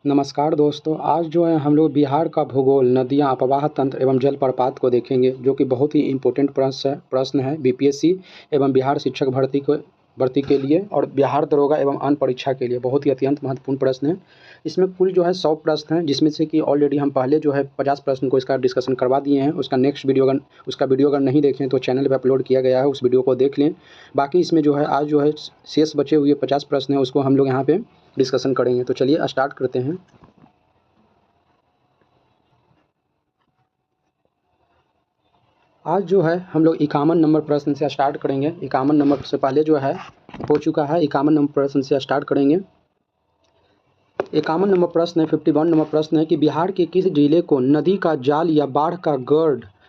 नमस्कार दोस्तों, आज जो है हम लोग बिहार का भूगोल, नदियाँ, अपवाह तंत्र एवं जलप्रपात को देखेंगे, जो कि बहुत ही इम्पोर्टेंट प्रश्न है बीपीएससी एवं बिहार शिक्षक भर्ती के लिए और बिहार दरोगा एवं अन्य परीक्षा के लिए बहुत ही अत्यंत महत्वपूर्ण प्रश्न है। इसमें कुल जो है 100 प्रश्न हैं, जिसमें से कि ऑलरेडी हम पहले जो है 50 प्रश्न को इसका डिस्कशन करवा दिए हैं। उसका वीडियो अगर नहीं देखें तो चैनल पर अपलोड किया गया है, उस वीडियो को देख लें। बाकी इसमें जो है आज जो है शेष बचे हुए 50 प्रश्न हैं, उसको हम लोग यहाँ पे डिस्कशन करेंगे। तो चलिए स्टार्ट करते हैं। आज जो है हम लोग 51 नंबर प्रश्न से स्टार्ट करेंगे। 51 नंबर से पहले जो है हो चुका है, 51 नंबर प्रश्न से स्टार्ट करेंगे। 51 नंबर प्रश्न है, 51 नंबर प्रश्न है कि बिहार के किस जिले को नदी का जाल या बाढ़ का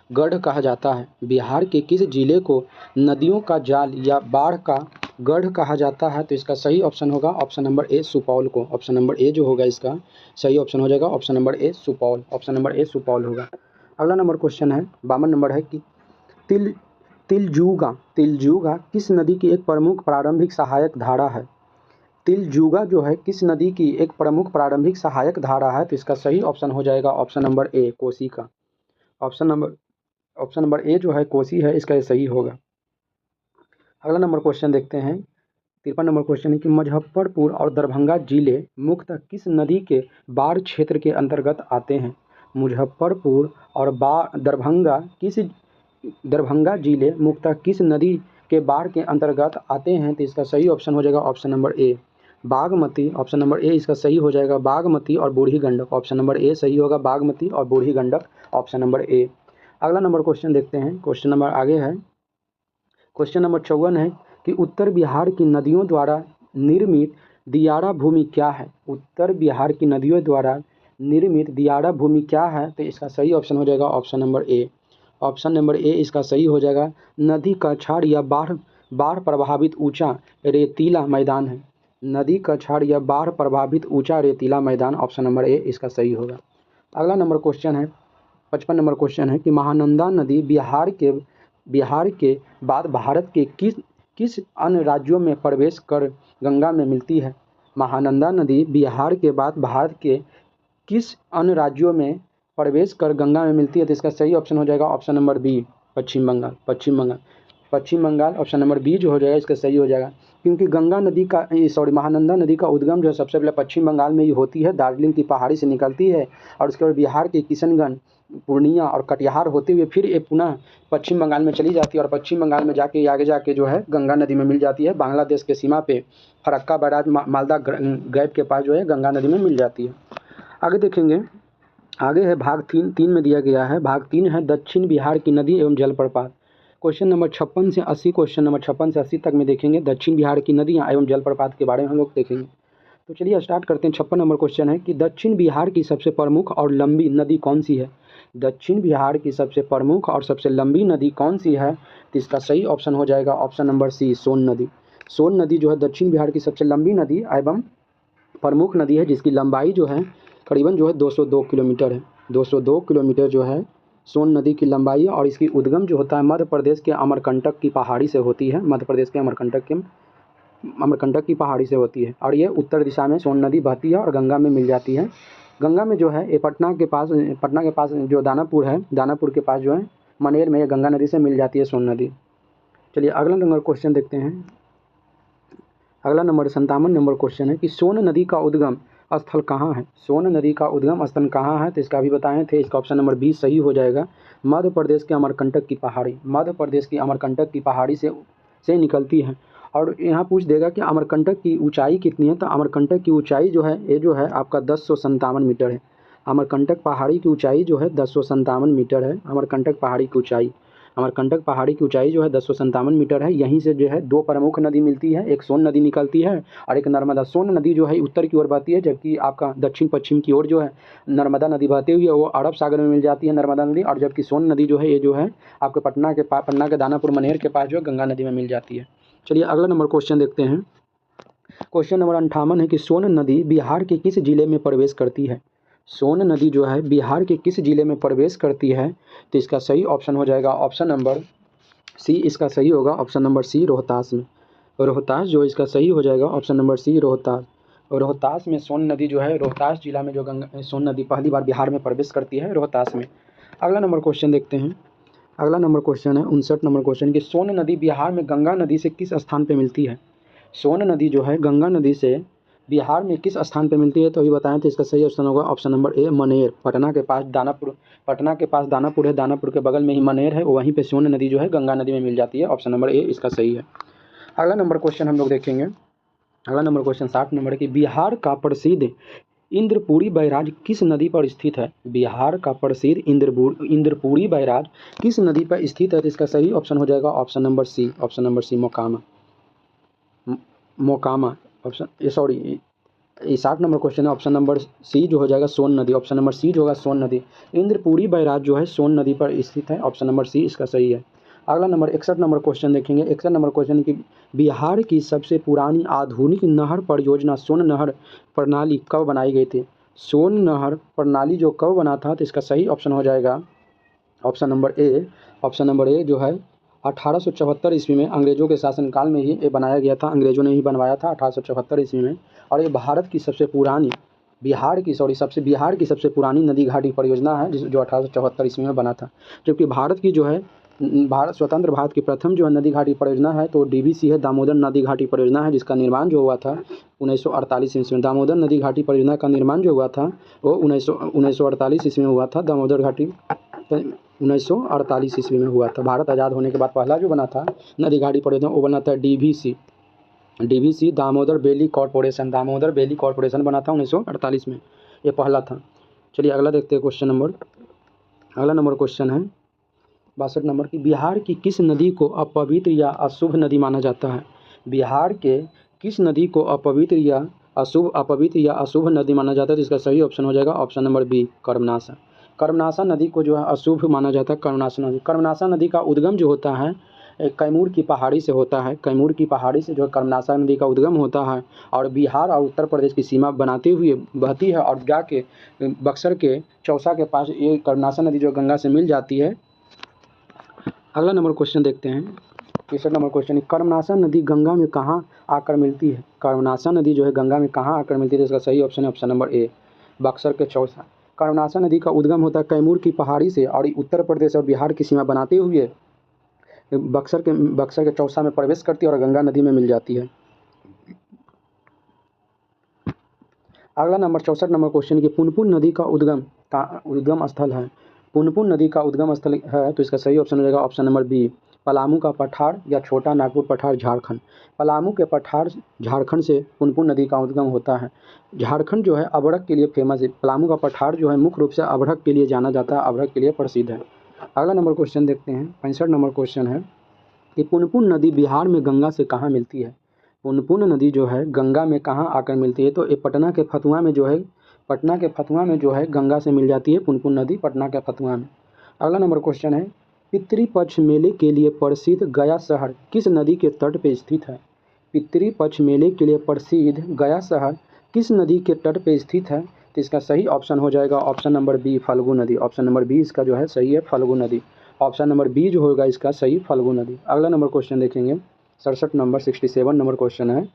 गढ़ कहा जाता है? बिहार के किस जिले को नदियों का जाल या बाढ़ का गढ़ कहा जाता है? तो इसका सही ऑप्शन होगा ऑप्शन नंबर ए, सुपौल को। ऑप्शन नंबर ए जो होगा इसका सही ऑप्शन हो जाएगा ऑप्शन नंबर ए, सुपौल। ऑप्शन नंबर ए, सुपौल होगा। अगला नंबर क्वेश्चन है 52 नंबर है कि तिलजूगा किस नदी की एक प्रमुख प्रारंभिक सहायक धारा है? तिलजूगा जो है किस नदी की एक प्रमुख प्रारंभिक सहायक धारा है? तो इसका सही ऑप्शन हो जाएगा ऑप्शन नंबर ए, कोसी का। ऑप्शन नंबर ए जो है कोसी है, इसका सही होगा। अगला नंबर क्वेश्चन देखते हैं। 53 नंबर क्वेश्चन है कि मुजफ्फरपुर और दरभंगा जिले मुख्यतः किस नदी के बाढ़ क्षेत्र के अंतर्गत आते हैं? मुजफ्फरपुर और दरभंगा जिले मुख्यतः किस नदी के बाढ़ के अंतर्गत आते हैं? तो इसका सही ऑप्शन हो जाएगा ऑप्शन नंबर ए, बागमती। ऑप्शन नंबर ए इसका सही हो जाएगा, बागमती और बूढ़ी गंडक। ऑप्शन नंबर ए सही होगा, बागमती और बूढ़ी गंडक। ऑप्शन नंबर ए। अगला नंबर क्वेश्चन देखते हैं। क्वेश्चन नंबर आगे है, क्वेश्चन नंबर 54 है कि उत्तर बिहार की नदियों द्वारा निर्मित दियारा भूमि क्या है? उत्तर बिहार की नदियों द्वारा निर्मित दियारा भूमि क्या है? तो इसका सही ऑप्शन हो जाएगा option number A. Option number ए इसका सही हो जाएगा, नदी का छाड़ या बाढ़ प्रभावित ऊंचा रेतीला मैदान है। नदी का छाड़ या बाढ़ प्रभावित ऊंचा रेतीला मैदान। ऑप्शन नंबर ए इसका सही होगा। अगला नंबर क्वेश्चन है 55 नंबर क्वेश्चन है कि महानंदा नदी बिहार के बाद भारत के किस अन्य राज्यों में प्रवेश कर गंगा में मिलती है? महानंदा नदी बिहार के बाद भारत के किस अन्य राज्यों में प्रवेश कर गंगा में मिलती है? तो इसका सही ऑप्शन हो जाएगा ऑप्शन नंबर बी, पश्चिम बंगाल। ऑप्शन नंबर बी जो हो जाएगा इसका सही हो जाएगा, क्योंकि महानंदा नदी का उद्गम जो है सबसे पहले पश्चिम बंगाल में ही होती है, दार्जिलिंग की पहाड़ी से निकलती है और उसके बाद बिहार के किशनगंज, पूर्णिया और कटिहार होते हुए फिर ये पुनः पश्चिम बंगाल में चली जाती है और पश्चिम बंगाल में जाके आगे जाके जो है गंगा नदी में मिल जाती है। बांग्लादेश के सीमा पे फरक्का बैराज मालदा गैप के पास जो है गंगा नदी में मिल जाती है। आगे देखेंगे, आगे है भाग 3 में दिया गया है। भाग 3 है दक्षिण बिहार की नदी एवं जलप्रपात। क्वेश्चन नंबर 56 से 80, क्वेश्चन नंबर 56 से 80 तक में देखेंगे दक्षिण बिहार की नदियाँ एवं जलप्रपात के बारे में हम लोग देखेंगे। तो चलिए स्टार्ट करते हैं। 56 नंबर क्वेश्चन है कि दक्षिण बिहार की सबसे प्रमुख और लंबी नदी कौन सी है? दक्षिण बिहार की सबसे प्रमुख और सबसे लंबी नदी कौन सी है? तो इसका सही ऑप्शन हो जाएगा ऑप्शन नंबर सी, सोन नदी। सोन नदी जो है दक्षिण बिहार की सबसे लंबी नदी एवं प्रमुख नदी है, जिसकी लंबाई जो है करीबन जो है 202 किलोमीटर है। 202 किलोमीटर जो है सोन नदी की लंबाई है और इसकी उद्गम जो होता है मध्य प्रदेश के अमरकंटक की पहाड़ी से होती है। मध्य प्रदेश के अमरकंटक की पहाड़ी से होती है और ये उत्तर दिशा में सोन नदी बहती है और गंगा में मिल जाती है। गंगा में जो है ये पटना के पास जो दानापुर है, दानापुर के पास जो है मनेर में ये गंगा नदी से मिल जाती है सोन नदी। चलिए अगला नंबर क्वेश्चन देखते हैं। अगला नंबर 57 नंबर क्वेश्चन है कि सोन नदी का उद्गम स्थल कहाँ है? सोन नदी का उद्गम स्थल कहाँ है? तो इसका भी बताए थे, इसका ऑप्शन नंबर बी सही हो जाएगा, मध्य प्रदेश के अमरकंटक की पहाड़ी। मध्य प्रदेश की अमरकंटक की पहाड़ी से निकलती है। और यहाँ पूछ देगा कि अमरकंटक की ऊंचाई कितनी है? तो अमरकंटक की ऊंचाई जो है ये जो है आपका 1057 मीटर है। अमरकंटक पहाड़ी की ऊंचाई जो है 1057 मीटर है। अमरकंटक पहाड़ी की ऊंचाई जो है 1057 मीटर है। यहीं से जो है दो प्रमुख नदी मिलती है, एक सोन नदी निकलती है और एक नर्मदा। सोन नदी जो है उत्तर की ओर बहती है, जबकि आपका दक्षिण पश्चिम की ओर जो है नर्मदा नदी बहती हुई है वो अरब सागर में मिल जाती है नर्मदा नदी। और जबकि सोन नदी जो है ये जो है आपके पटना के दानापुर मनेर के पास जो है गंगा नदी में मिल जाती है। चलिए अगला नंबर क्वेश्चन देखते हैं। क्वेश्चन नंबर 58 है कि सोन नदी बिहार के किस जिले में प्रवेश करती है? सोन नदी जो है बिहार के किस जिले में प्रवेश करती है? तो इसका सही ऑप्शन हो जाएगा ऑप्शन नंबर सी, इसका सही होगा ऑप्शन नंबर सी, रोहतास में। रोहतास जो इसका सही हो जाएगा option number C, Rohtas. Rohtas में सोन नदी जो है, रोहतास जिला में जो सोन नदी पहली बार बिहार में प्रवेश करती है, रोहतास में। अगला नंबर क्वेश्चन देखते हैं। अगला नंबर क्वेश्चन है 59 नंबर क्वेश्चन कि सोन नदी बिहार में गंगा नदी से किस स्थान पे मिलती है? सोन नदी जो है गंगा नदी से बिहार में किस स्थान पे मिलती है? तो ये बताएं तो इसका सही ऑप्शन होगा ऑप्शन नंबर ए मनेर। पटना के पास दानापुर है, दानापुर के बगल में ही मनेर है, वहीं पे सोन नदी जो है गंगा नदी में मिल जाती है। ऑप्शन नंबर ए इसका सही है। अगला नंबर क्वेश्चन हम लोग देखेंगे। अगला नंबर क्वेश्चन 60 नंबर की बिहार का प्रसिद्ध इंद्रपुरी बैराज किस नदी पर स्थित है? बिहार का प्रसिद्ध इंद्रपुरी बैराज किस नदी पर स्थित है? तो इसका सही ऑप्शन हो जाएगा option number C. Option number C Mokama. Option ये 60 नंबर क्वेश्चन है, ऑप्शन नंबर सी जो हो जाएगा सोन नदी। ऑप्शन नंबर सी जो होगा सोन नदी। इंद्रपुरी बैराज जो है सोन नदी पर स्थित है। ऑप्शन नंबर सी इसका सही है। अगला नंबर 61 नंबर क्वेश्चन देखेंगे। 61 नंबर क्वेश्चन की बिहार की सबसे पुरानी आधुनिक नहर परियोजना सोन नहर प्रणाली कब बनाई गई थी? सोन नहर प्रणाली जो कब बना था? तो इसका सही ऑप्शन हो जाएगा option number A. Option number ए जो है 1874 ईस्वी में अंग्रेजों के शासनकाल में ही ये बनाया गया था। अंग्रेजों ने ही बनवाया था 1874 ईस्वी में। और ये भारत की सबसे पुरानी बिहार की सबसे पुरानी नदी घाटी परियोजना है जो 1874 ईस्वी में बना था। जबकि भारत की जो है स्वतंत्र भारत की प्रथम जो है नदी घाटी परियोजना है तो डीवीसी है, दामोदर नदी घाटी परियोजना है, जिसका निर्माण जो हुआ था 1948 ईस्वी में। दामोदर नदी घाटी परियोजना का निर्माण जो हुआ था वो 1948 ईस्वी में हुआ था। दामोदर घाटी 1948 ईस्वी में हुआ था। भारत आज़ाद होने के बाद पहला जो बना था नदी घाटी परियोजना वो बना था डीवीसी दामोदर वैली कॉरपोरेशन बना था 1948 में, ये पहला था। चलिए अगला देखते हैं क्वेश्चन नंबर। अगला नंबर क्वेश्चन है 62 नंबर की बिहार की किस नदी को अपवित्र या अशुभ नदी माना जाता है? बिहार के किस नदी को अपवित्र या अशुभ नदी माना जाता है? तो इसका सही ऑप्शन हो जाएगा option number B Karmanasha. Karmanasha नदी को जो है अशुभ माना जाता है। कर्मनाशा नदी का उद्गम जो होता है कैमूर की पहाड़ी से होता है। कैमूर की पहाड़ी से जो कर्मनाशा नदी का उद्गम होता है और बिहार और उत्तर प्रदेश की सीमा बनाते हुए बहती है और जाके बक्सर के चौसा के पास ये कर्मनाशा नदी जो गंगा से मिल जाती है। अगला नंबर क्वेश्चन देखते हैं। 63 नंबर क्वेश्चन कर्मनाशा नदी गंगा में कहाँ आकर मिलती है? कर्मनाशा नदी जो है गंगा में कहाँ आकर मिलती है? इसका सही ऑप्शन है ऑप्शन नंबर ए बक्सर के चौसा। कर्मनाशा नदी का उद्गम होता है कैमूर की पहाड़ी से और उत्तर प्रदेश और बिहार की सीमा बनाते हुए बक्सर के चौसा में प्रवेश करती है और गंगा नदी में मिल जाती है। अगला नंबर 64 नंबर क्वेश्चन की पुनपुन नदी का उद्गम स्थल है। पुनपुन नदी का उद्गम स्थल है तो इसका सही ऑप्शन हो जाएगा ऑप्शन नंबर बी पलामू का पठार या छोटा नागपुर पठार झारखंड। पलामू के पठार झारखंड से पुनपुन नदी का उद्गम होता है। झारखंड जो है अबड़क के लिए फेमस है। पलामू का पठार जो है मुख्य रूप से अबड़क के लिए जाना जाता है, अबड़क के लिए प्रसिद्ध है। अगला नंबर क्वेश्चन देखते हैं। 65 नंबर क्वेश्चन है कि पुनपुन नदी बिहार में गंगा से कहाँ मिलती है? पुनपुन नदी जो है गंगा में कहाँ आकर मिलती है? तो ये पटना के फतुहा में जो है गंगा से मिल जाती है पुनपुन नदी, पटना के फतुहा में। अगला नंबर क्वेश्चन है पितृपक्ष मेले के लिए प्रसिद्ध गया शहर किस नदी के तट पर स्थित है? पितृपक्ष मेले के लिए प्रसिद्ध गया शहर किस नदी के तट पर स्थित है? तो इसका सही ऑप्शन हो जाएगा ऑप्शन नंबर बी फल्गु नदी। ऑप्शन नंबर बी इसका जो है सही है फल्गु नदी। ऑप्शन नंबर बी जो होगा इसका सही फल्गु नदी। अगला नंबर क्वेश्चन देखेंगे 67 नंबर क्वेश्चन है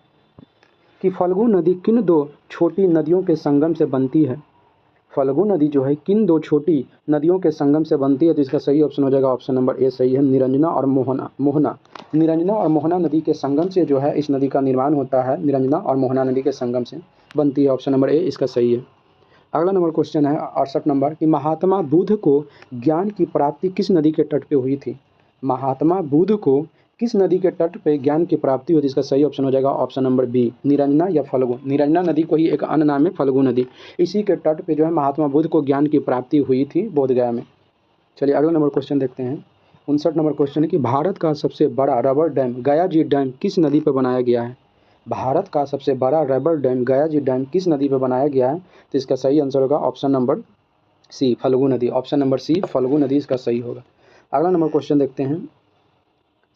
कि फल्गु नदी किन दो छोटी नदियों के संगम से बनती है? फल्गु नदी जो है किन दो छोटी नदियों के संगम से बनती है? तो इसका सही ऑप्शन हो जाएगा ऑप्शन नंबर ए सही है निरंजना और मोहना। निरंजना और मोहना नदी के संगम से जो है इस नदी का निर्माण होता है। निरंजना और मोहना नदी के संगम से बनती है। ऑप्शन नंबर ए इसका सही है। अगला नंबर क्वेश्चन है 68 नंबर कि महात्मा बुद्ध को ज्ञान की प्राप्ति किस नदी के तट पे हुई थी? महात्मा बुद्ध को किस नदी के तट पे ज्ञान की प्राप्ति हुई थी? इसका सही ऑप्शन हो जाएगा ऑप्शन नंबर बी निरंजना या फल्गु। निरंजना नदी को ही एक अन्य नाम है फल्गु नदी। इसी के तट पे जो है महात्मा बुद्ध को ज्ञान की प्राप्ति हुई थी बोधगया में। चलिए अगला नंबर क्वेश्चन देखते हैं। 59 नंबर क्वेश्चन है कि भारत का सबसे बड़ा रबर डैम गया जी डैम किस नदी पर बनाया गया है? भारत का सबसे बड़ा रबर डैम गया जी डैम किस नदी पर बनाया गया है? तो इसका सही आंसर होगा ऑप्शन नंबर सी फल्गु नदी। ऑप्शन नंबर सी फल्गु नदी इसका सही होगा। अगला नंबर क्वेश्चन देखते हैं।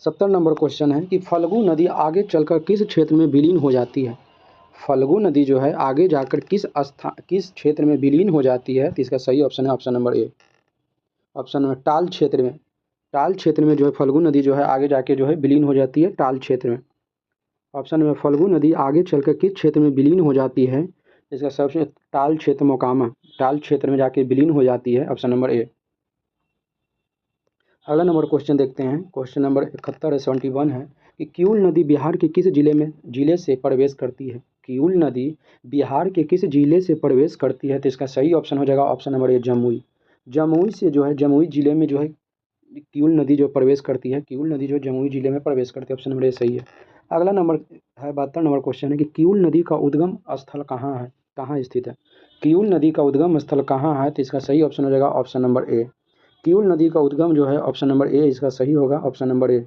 70 नंबर क्वेश्चन है कि फल्गु नदी आगे चलकर किस क्षेत्र में विलीन हो जाती है? फल्गु नदी जो है आगे जाकर किस क्षेत्र में विलीन हो जाती है? तो इसका सही ऑप्शन है option number A option number टाल क्षेत्र में जो है फल्गु नदी जो है आगे जाके जो है विलीन हो जाती है टाल क्षेत्र में। ऑप्शन नंबर फल्गु नदी आगे चलकर किस क्षेत्र में विलीन हो जाती है? इसका सबसे टाल क्षेत्र मोकामा, टाल क्षेत्र में जाके विलीन हो जाती है, ऑप्शन नंबर ए। अगला नंबर क्वेश्चन देखते हैं, क्वेश्चन नंबर 71 है, 71 है कि किऊल नदी बिहार के किस जिले से प्रवेश करती है? किऊल नदी बिहार के किस जिले से प्रवेश करती है? तो इसका सही ऑप्शन हो जाएगा ऑप्शन नंबर ए, जमुई। जमुई से जो है, जमुई जिले में जो है किऊल नदी जो प्रवेश करती है, किऊल नदी जो जमुई जिले में प्रवेश करती है, ऑप्शन नंबर ए सही है। अगला नंबर है 72 नंबर क्वेश्चन है कि किऊल नदी का उद्गम स्थल कहाँ है, कहाँ स्थित है? किऊल नदी का उद्गम स्थल कहाँ है? तो इसका सही ऑप्शन हो जाएगा ऑप्शन नंबर ए। किऊल नदी का उद्गम जो है ऑप्शन नंबर ए इसका सही होगा, ऑप्शन नंबर ए।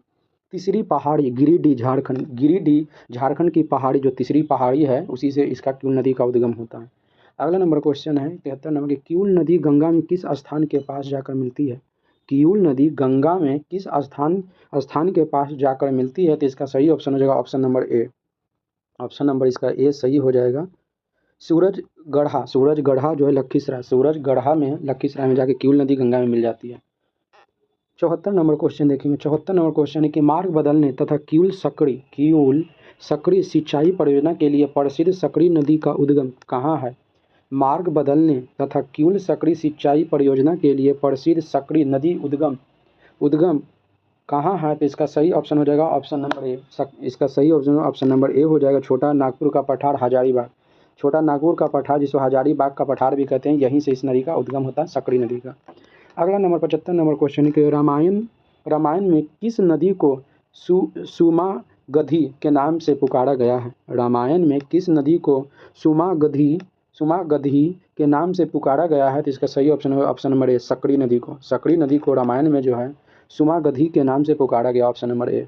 तीसरी पहाड़ी गिरिडीह झारखंड, गिरिडीह झारखंड की पहाड़ी जो तीसरी पहाड़ी है उसी से इसका किऊल नदी का उद्गम होता है। अगला नंबर क्वेश्चन है 73 नंबर की किऊल नदी गंगा में किस स्थान के पास जाकर मिलती है? किऊल नदी गंगा में किस स्थान के पास जाकर मिलती है? तो इसका सही ऑप्शन हो जाएगा option number A, option number इसका ए सही हो जाएगा। सूरजगढ़ा, सूरजगढ़ा जो है लखीसराय, सूरजगढ़ा में लखीसराय में जाके किऊल नदी गंगा में मिल जाती है। 74 नंबर क्वेश्चन देखेंगे, 74 नंबर क्वेश्चन है कि मार्ग बदलने तथा किऊल सकड़ी सिंचाई परियोजना के लिए प्रसिद्ध सकड़ी नदी का उद्गम कहाँ है? मार्ग बदलने तथा किऊल सकड़ी सिंचाई परियोजना के लिए प्रसिद्ध सकड़ी नदी उद्गम कहाँ है? तो इसका सही ऑप्शन हो जाएगा ऑप्शन नंबर ए। इसका सही ऑप्शन नंबर ए हो जाएगा, छोटा नागपुर का पठार हजारीबाग। छोटा नागपुर का पठार जिसको हजारीबाग का पठार भी कहते हैं, यहीं से इस नदी का उद्गम होता है, सकड़ी नदी का। अगला नंबर 75 नंबर क्वेश्चन है कि रामायण में किस नदी को सुमागधी के नाम से पुकारा गया है? रामायण में किस नदी को सुमागधी के नाम से पुकारा गया है? तो इसका सही ऑप्शन है ऑप्शन नंबर ए, सकड़ी नदी को। सकड़ी नदी को रामायण में जो है सुमागधी के नाम से पुकारा गया, ऑप्शन नंबर ए।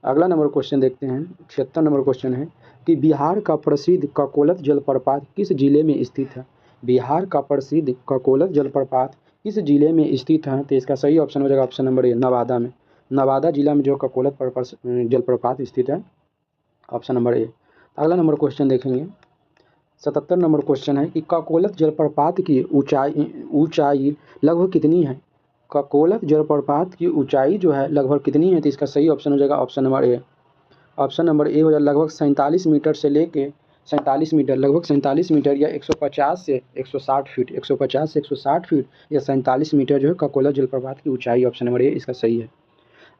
अगला नंबर क्वेश्चन देखते हैं, 76 नंबर क्वेश्चन है कि बिहार का प्रसिद्ध ककोलत जलप्रपात किस जिले में स्थित है? बिहार का प्रसिद्ध ककोलत जलप्रपात किस जिले में स्थित है? तो इसका सही ऑप्शन हो जाएगा ऑप्शन नंबर ए, नवादा में। नवादा जिला में जो ककोलत जलप्रपात स्थित है, ऑप्शन नंबर ए। अगला नंबर क्वेश्चन देखेंगे, 77 नंबर क्वेश्चन है कि ककोलत जलप्रपात की ऊंचाई लगभग कितनी है? ककोलत जलप्रपात की ऊंचाई जो है लगभग कितनी है? तो इसका सही ऑप्शन हो जाएगा option number A, option number ए हो जाएगा लगभग 47 मीटर से लेके 47 मीटर, लगभग 47 मीटर या 150 से 160 फीट, 150 से 160 फीट या 47 मीटर जो है ककोलत जलप्रपात की ऊंचाई, ऑप्शन नंबर ए इसका सही है।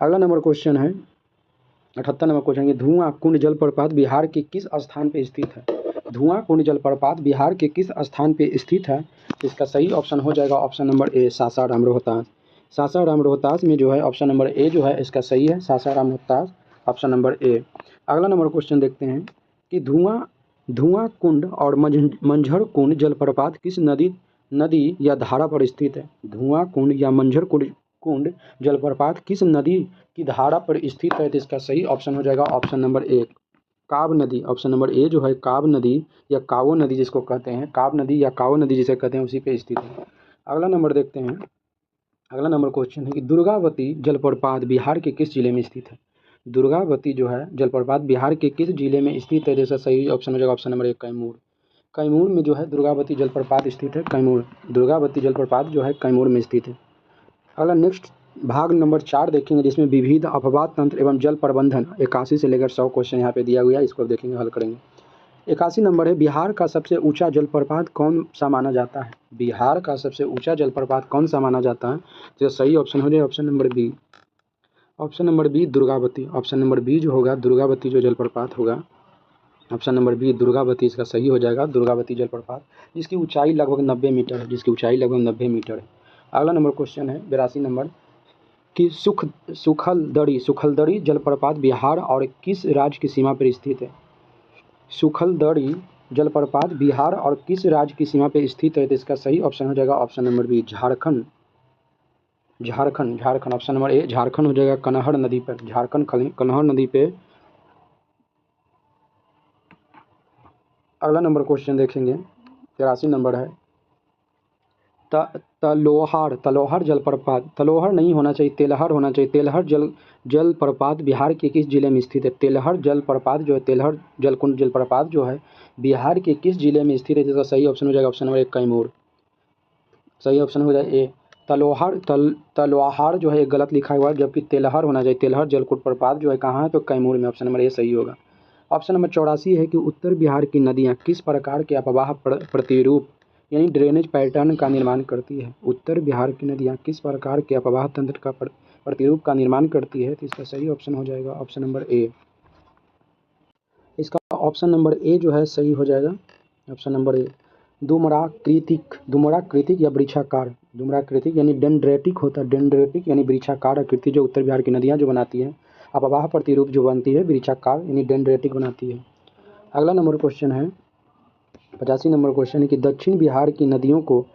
अगला नंबर क्वेश्चन है 78 नंबर क्वेश्चन है, धुआं कुंड जलप्रपात बिहार के किस स्थान पर स्थित है? धुआं कुंड जलप्रपात बिहार के किस स्थान पर स्थित है? इसका सही ऑप्शन हो जाएगा ऑप्शन नंबर ए, सासाराम रोहतास। सासाराम रोहतास में जो है ऑप्शन नंबर ए जो है इसका सही है, सासाराम रोहतास, ऑप्शन नंबर ए। अगला नंबर क्वेश्चन देखते हैं कि धुआं कुंड और मंझर कुंड जलप्रपात किस नदी या धारा पर स्थित है? धुआं कुंड या मंझर कुंड जलप्रपात किस नदी की धारा पर स्थित है? तो इसका सही ऑप्शन हो जाएगा ऑप्शन नंबर ए, काब नदी, ऑप्शन नंबर ए जो है काब नदी या कावो नदी जिसको कहते हैं, काब नदी या कावो नदी जिसे कहते हैं उसी पे स्थित है। अगला नंबर देखते हैं, अगला नंबर क्वेश्चन है कि दुर्गावती जलप्रपात बिहार के किस जिले में स्थित है? दुर्गावती जो है जलप्रपात बिहार के किस जिले में स्थित है? जैसा सही ऑप्शन हो जाएगा ऑप्शन नंबर 1, कैमूर। कैमूर में जो है दुर्गावती जलप्रपात स्थित है, कैमूर, दुर्गावती जलप्रपात जो है कैमूर में स्थित है। अगला नेक्स्ट भाग नंबर 4 देखेंगे जिसमें विविध अपवाह तंत्र एवं जल प्रबंधन 81 से लेकर 100 क्वेश्चन यहाँ पे दिया हुआ है, इसको देखेंगे, हल करेंगे। 81 नंबर है, बिहार का सबसे ऊंचा जलप्रपात कौन सा माना जाता है? बिहार का सबसे ऊंचा जलप्रपात कौन सा माना जाता है? तो सही ऑप्शन हो जाए option number B, option number B Durgavati, option number B जो होगा दुर्गावती जो जलप्रपात होगा, ऑप्शन नंबर बी दुर्गावती इसका सही हो जाएगा, दुर्गावती जलप्रपात जिसकी ऊंचाई लगभग 90 मीटर है, जिसकी ऊंचाई लगभग 90 मीटर है। अगला नंबर क्वेश्चन है 82 नंबर कि सुखलदड़ी जलप्रपात बिहार और किस राज्य की सीमा पर स्थित है? सुखलदड़ी जलप्रपात बिहार और किस राज्य की सीमा पर स्थित है? तो इसका सही ऑप्शन हो जाएगा option number B, Jharkhand, option number A Jharkhand हो जाएगा, कनहर नदी पर, झारखंड कनहर नदी पे। अगला नंबर क्वेश्चन देखेंगे 83 नंबर है, तलोहार जलप्रपात, तलोहर नहीं होना चाहिए, तेलहर होना चाहिए, तेलहर जलप्रपात बिहार के किस जिले में स्थित है? तेलहर जलप्रपात जो है, तेलहर जलकुंड जलप्रपात जो है बिहार के किस जिले में स्थित है? जिसका सही ऑप्शन हो जाएगा ऑप्शन नंबर 1, कैमूर, सही ऑप्शन हो जाएगा ए। तलवाहार जो है गलत लिखा हुआ है, जबकि तेलहर होना चाहिए, तेलहर जलकुंड प्रपात जो है कहाँ है? तो कैमूर में, ऑप्शन नंबर ए सही होगा। ऑप्शन नंबर 84 है कि उत्तर बिहार की नदियाँ किस प्रकार के अपवाह प्रतिरूप यानी ड्रेनेज पैटर्न का निर्माण करती है। उत्तर बिहार की नदियाँ किस प्रकार के अपवाह तंत्र का प्रतिरूप का निर्माण करती है, तो इसका सही ऑप्शन हो जाएगा ऑप्शन नंबर ए। इसका ऑप्शन नंबर ए जो है सही हो जाएगा, ऑप्शन नंबर ए। दुमड़ाकृतिक या वृक्षाकार, दुमड़ाकृतिक यानी डेंड्रेटिक होता है, डेंड्रेटिक यानी वृक्षाकार आकृति जो उत्तर बिहार की नदियाँ जो बनाती हैं, अपवाह प्रतिरूप जो बनती है वृक्षाकार यानी डेंड्रेटिक बनाती है। अगला नंबर क्वेश्चन है 85 नंबर क्वेश्चन है कि दक्षिण बिहार की नदियों को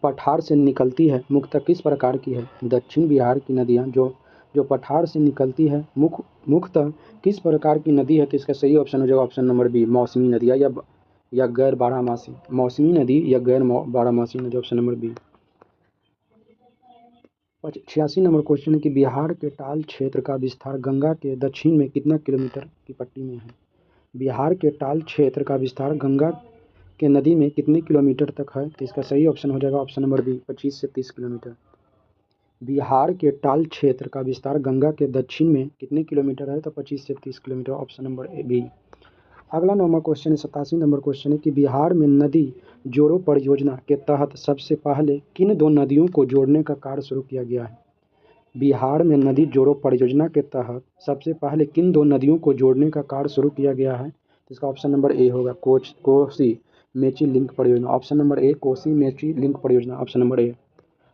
पठार से निकलती है मुख्यतः किस प्रकार की है। दक्षिण बिहार की नदियाँ जो पठार से निकलती है मुख्यतः किस प्रकार की नदी है, तो इसका सही ऑप्शन हो जाएगा ऑप्शन नंबर बी, मौसमी नदियाँ या गैर बारहमासी, मौसमी नदी या गैर बारहमासी नदी, option number B. 86 number question है कि बिहार के टाल क्षेत्र का विस्तार गंगा के दक्षिण में कितना किलोमीटर की पट्टी में है। बिहार के टाल क्षेत्र का विस्तार गंगा के नदी में कितने किलोमीटर तक है, तो इसका सही ऑप्शन हो जाएगा ऑप्शन नंबर बी, 25 से 30 किलोमीटर। बिहार के टाल क्षेत्र का विस्तार गंगा के दक्षिण में कितने किलोमीटर है, तो 25 से 30 kilometre, option number A B. अगला नंबर क्वेश्चन है 87 नंबर क्वेश्चन है कि बिहार में नदी जोड़ो परियोजना के तहत सबसे पहले किन दो नदियों को जोड़ने का कार्य शुरू किया गया है। बिहार में नदी जोड़ो परियोजना के तहत सबसे पहले किन दो नदियों को जोड़ने का कार्य शुरू किया गया है, तो इसका ऑप्शन नंबर ए होगा कोसी मेची लिंक परियोजना, ऑप्शन नंबर ए कोसी मेची लिंक परियोजना, ऑप्शन नंबर ए।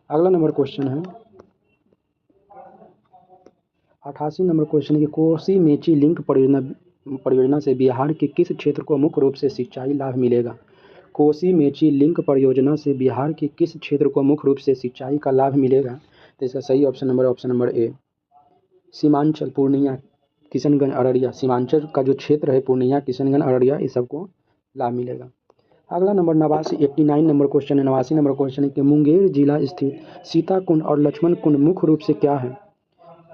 अगला नंबर क्वेश्चन है 88 नंबर क्वेश्चन है कि कोसी मेची लिंक परियोजना से बिहार के किस क्षेत्र को मुख्य रूप से सिंचाई लाभ मिलेगा। कोसी मेची लिंक परियोजना से बिहार के किस क्षेत्र को मुख्य रूप से सिंचाई का लाभ मिलेगा, तो इसका सही ऑप्शन नंबर ए, सीमांचल पूर्णिया किशनगंज अररिया, सीमांचल का जो क्षेत्र है पूर्णिया किशनगंज अररिया इस सबको लाभ मिलेगा। अगला नंबर 89 नंबर क्वेश्चन है 89 नंबर क्वेश्चन है कि मुंगेर जिला स्थित सीता कुंड और लक्ष्मण कुंड मुख्य रूप से क्या है।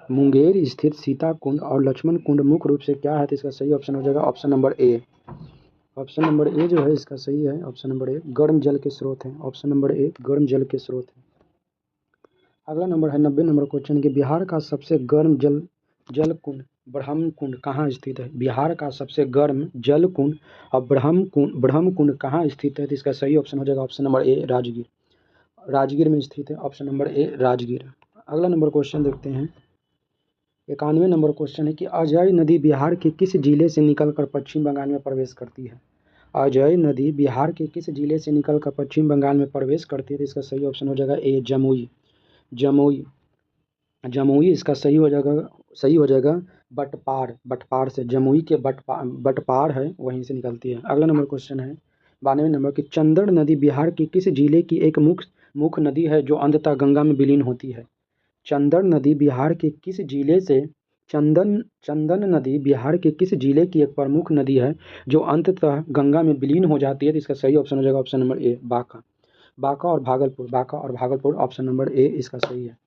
मुंगेर स्थित सीता कुंड और लक्ष्मण कुंड मुख्य रूप से क्या है, तो इसका सही ऑप्शन हो जाएगा option number A. Option number ए जो है इसका सही है, ऑप्शन नंबर ए गर्म जल के स्रोत हैं, ऑप्शन नंबर ए गर्म जल के स्रोत हैं। अगला नंबर है 90 नंबर क्वेश्चन कि बिहार का सबसे गर्म जल कुंड ब्रह्म कुंड कहाँ स्थित है। बिहार का सबसे गर्म जल कुंड और ब्रह्म कुंड कहाँ स्थित है, तो इसका सही ऑप्शन हो जाएगा ऑप्शन नंबर ए राजगीर में स्थित है, ऑप्शन नंबर ए राजगीर। अगला नंबर क्वेश्चन देखते हैं 91 नंबर क्वेश्चन है कि अजय नदी बिहार के किस जिले से निकलकर पश्चिम बंगाल में प्रवेश करती है। अजय नदी बिहार के किस जिले से निकलकर पश्चिम बंगाल में प्रवेश करती है, तो इसका सही ऑप्शन हो जाएगा ए जमुई इसका सही हो जाएगा बटपार से, जमुई के बटपार है वहीं से निकलती है। अगला नंबर क्वेश्चन है 92 नंबर की चंदन नदी बिहार के किस जिले की एक मुख्य नदी है जो अंततः गंगा में विलीन होती है। चंदन नदी बिहार के किस जिले से चंदन नदी बिहार के किस जिले की एक प्रमुख नदी है जो अंततः गंगा में विलीन हो जाती है, तो इसका सही ऑप्शन हो जाएगा ऑप्शन नंबर ए बांका और भागलपुर, ऑप्शन नंबर ए इसका सही है।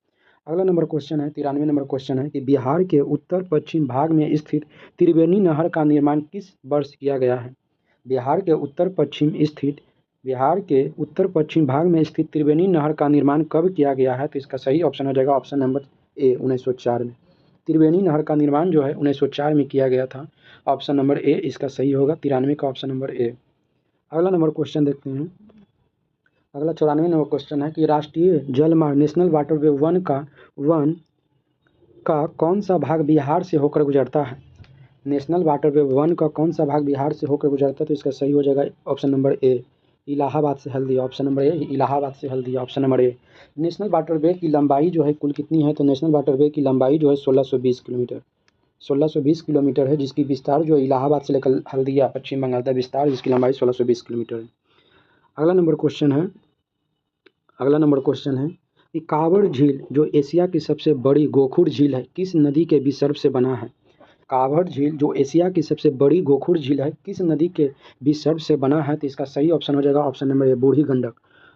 अगला नंबर क्वेश्चन है 93 नंबर क्वेश्चन है कि बिहार के उत्तर पश्चिम भाग में स्थित त्रिवेणी नहर का निर्माण किस वर्ष किया गया है। बिहार के उत्तर पश्चिम भाग में स्थित त्रिवेणी नहर का निर्माण कब किया गया है, तो इसका सही ऑप्शन हो जाएगा ऑप्शन नंबर ए 1904 में। त्रिवेणी नहर का निर्माण जो है 1904 में किया गया था, ऑप्शन नंबर ए इसका सही होगा 93 का ऑप्शन नंबर ए। अगला नंबर क्वेश्चन देखते हैं, अगला 94 नंबर क्वेश्चन है कि राष्ट्रीय जलमार्ग नेशनल वाटरवे वन का कौन सा भाग बिहार से होकर गुजरता है। नेशनल वाटरवे वन का कौन सा भाग बिहार से होकर गुजरता है, तो इसका सही हो जाएगा ऑप्शन नंबर ए इलाहाबाद से Haldia, option number A Allahabad से Haldia, option number A. National waterway की लंबाई जो है कुल कितनी है, तो नेशनल वाटरवे की लंबाई जो है 1620 किलोमीटर है, जिसकी विस्तार जो है इलाहाबाद से लेकर हल्दिया पश्चिम बंगाल तक विस्तार जिसकी लंबाई 1620 किलोमीटर है। अगला नंबर क्वेश्चन है कि कांवड़ झील जो एशिया की सबसे बड़ी गोखुर झील है किस नदी के विसर्ग से बना है। कांवड़ झील जो एशिया की सबसे बड़ी गोखुर झील है किस नदी के विसर्ग से बना है, तो इसका सही ऑप्शन हो जाएगा ऑप्शन नंबर ए बूढ़ी गंडक,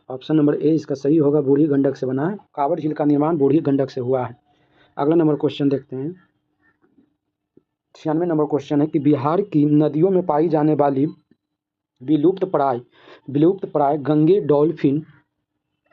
ऑप्शन नंबर ए इसका सही होगा बूढ़ी गंडक से बना है। कांवड़ झील का निर्माण बूढ़ी गंडक से हुआ है। अगला नंबर क्वेश्चन देखते हैं 96 नंबर क्वेश्चन है कि बिहार की नदियों में पाई जाने वाली विलुप्त प्राय गंगे डॉल्फिन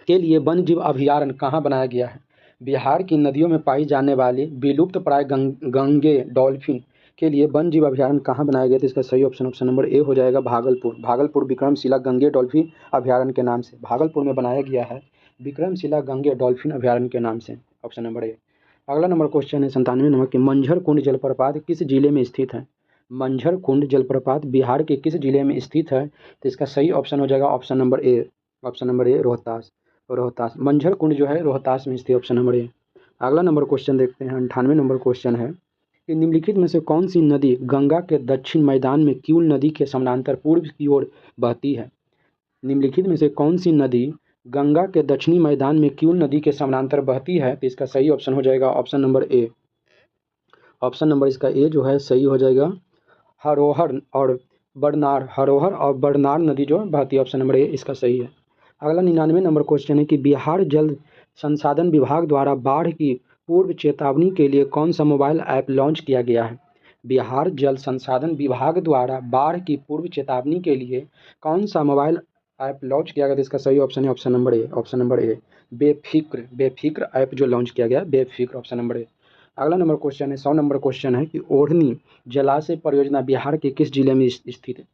के लिए वन्यजीव अभयारण्य कहाँ बनाया गया है। बिहार की नदियों में पाई जाने वाली विलुप्त प्राय गंगे डॉल्फिन के लिए वन जीव अभयारण्य कहाँ बनाया गया? तो इसका सही ऑप्शन ऑप्शन नंबर ए हो जाएगा, भागलपुर। भागलपुर विक्रमशिला गंगे डॉल्फिन अभयारण्य के नाम से भागलपुर में बनाया गया है, विक्रमशिला गंगे डॉल्फिन अभयारण्य के नाम से, ऑप्शन नंबर ए। अगला नंबर क्वेश्चन है 97 नंबर की, मंझर कुंड जलप्रपात किस जिले में स्थित है? मंझर कुंड जलप्रपात बिहार के किस जिले में स्थित है? तो इसका सही ऑप्शन हो जाएगा option number A, option number A Rohtas. Rohtas, Manjhar Kund जो है रोहतास में स्थित, ऑप्शन नंबर ए। अगला नंबर क्वेश्चन देखते हैं 98 नंबर क्वेश्चन है कि निम्नलिखित में से कौन सी नदी गंगा के दक्षिण मैदान में किउल नदी के समानांतर पूर्व की ओर बहती है? निम्नलिखित में से कौन सी नदी गंगा के दक्षिणी मैदान में किउल नदी के समानांतर बहती है? तो इसका सही ऑप्शन हो जाएगा option number A, option number इसका ए जो है सही हो जाएगा, हरोहर और बरनार, हरोहर और बरनार नदी जो बहती है, ऑप्शन नंबर ए इसका सही है। अगला 99 नंबर क्वेश्चन है कि बिहार जल संसाधन विभाग द्वारा बाढ़ की पूर्व चेतावनी के लिए कौन सा मोबाइल ऐप लॉन्च किया गया है? बिहार जल संसाधन विभाग द्वारा बाढ़ की पूर्व चेतावनी के लिए कौन सा मोबाइल ऐप लॉन्च किया गया? तो इसका सही ऑप्शन है option number A, option number ए, बेफिक्र। बेफिक्र ऐप जो लॉन्च किया गया, बेफिक्र, ऑप्शन नंबर ए। अगला नंबर क्वेश्चन है 100 नंबर क्वेश्चन है कि ओढ़नी जलाशय परियोजना बिहार के किस जिले में स्थित है?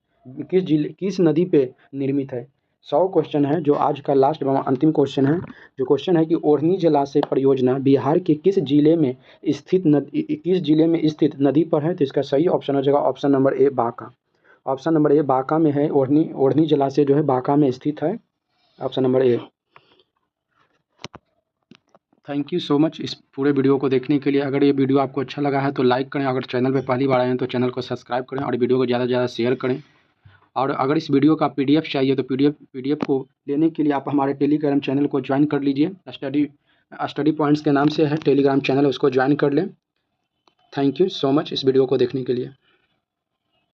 किस नदी पे निर्मित है? 100 क्वेश्चन है जो आज का लास्ट एवं अंतिम क्वेश्चन है। जो क्वेश्चन है कि ओढ़नी जलाशय परियोजना बिहार के किस जिले में स्थित नदी पर है? तो इसका सही ऑप्शन हो जाएगा ऑप्शन नंबर ए, बांका। ऑप्शन नंबर ए बांका में है, ओढ़नी जलाशय जो है बांका में स्थित है, option number A. Thank you so much इस पूरे वीडियो को देखने के लिए। अगर ये वीडियो आपको अच्छा लगा है तो लाइक करें, अगर चैनल पे पहली बार आए हैं तो चैनल को सब्सक्राइब करें और वीडियो को ज़्यादा से ज़्यादा शेयर करें। और अगर इस वीडियो का पीडीएफ चाहिए तो पीडीएफ को लेने के लिए आप हमारे टेलीग्राम चैनल को ज्वाइन कर लीजिए। स्टडी पॉइंट्स के नाम से है टेलीग्राम चैनल, उसको ज्वाइन कर लें। थैंक यू सो मच इस वीडियो को देखने के लिए।